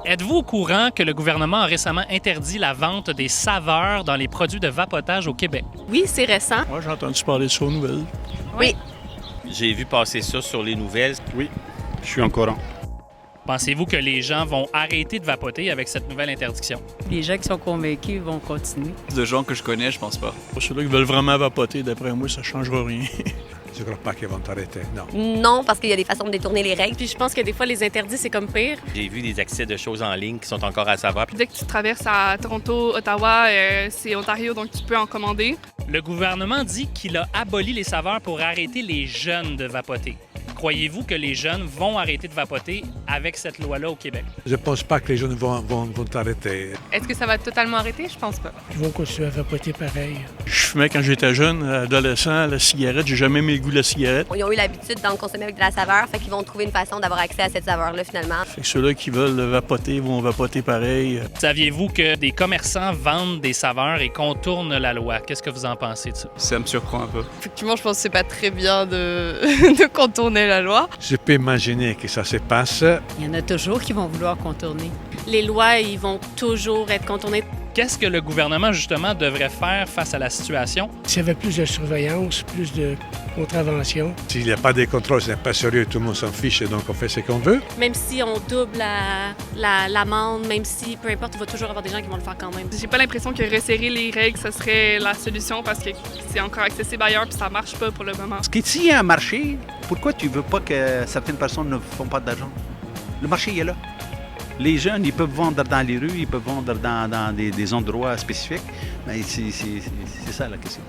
Êtes-vous au courant que le gouvernement a récemment interdit la vente des saveurs dans les produits de vapotage au Québec? Oui, c'est récent. Moi, j'ai entendu parler de ça aux nouvelles. Oui. J'ai vu passer ça sur les nouvelles. Oui, je suis en courant. Pensez-vous que les gens vont arrêter de vapoter avec cette nouvelle interdiction? Les gens qui sont convaincus vont continuer. De gens que je connais, je pense pas. Pour ceux-là qui veulent vraiment vapoter, d'après moi, ça ne changera rien. Je ne crois pas qu'ils vont arrêter, non. Non, parce qu'il y a des façons de détourner les règles. Puis je pense que des fois, les interdits, c'est comme pire. J'ai vu des accès de choses en ligne qui sont encore à savoir. Dès que tu traverses à Toronto, Ottawa, c'est Ontario, donc tu peux en commander. Le gouvernement dit qu'il a aboli les saveurs pour arrêter les jeunes de vapoter. Croyez-vous que les jeunes vont arrêter de vapoter avec cette loi-là au Québec? Je ne pense pas que les jeunes vont arrêter. Est-ce que ça va totalement arrêter? Je pense pas. Ils vont continuer à vapoter pareil. Je fumais quand j'étais jeune, adolescent, la cigarette. J'ai jamais aimé le goût de la cigarette. Ils ont eu l'habitude d'en consommer avec de la saveur, fait qu'ils vont trouver une façon d'avoir accès à cette saveur-là, finalement. Fait que ceux-là qui veulent vapoter vont vapoter pareil. Saviez-vous que des commerçants vendent des saveurs et contournent la loi? Qu'est-ce que vous en pensez de ça? Ça me surprend un peu. Effectivement, je pense que c'est pas très bien de contourner la loi. Je peux imaginer que ça se passe. Il y en a toujours qui vont vouloir contourner. Les lois, ils vont toujours être contournés. Qu'est-ce que le gouvernement, justement, devrait faire face à la situation? S'il y avait plus de surveillance, plus de contraventions. S'il n'y a pas de contrôle, ce n'est pas sérieux, tout le monde s'en fiche, donc on fait ce qu'on veut. Même si on double l'amende, même si, peu importe, il va toujours avoir des gens qui vont le faire quand même. J'ai pas l'impression que resserrer les règles, ça serait la solution parce que c'est encore accessible ailleurs puis ça marche pas pour le moment. Parce que s'il y a un marché, pourquoi tu veux pas que certaines personnes ne font pas d'argent? Le marché il est là. Les jeunes, ils peuvent vendre dans les rues, ils peuvent vendre dans des endroits spécifiques. Mais c'est ça la question.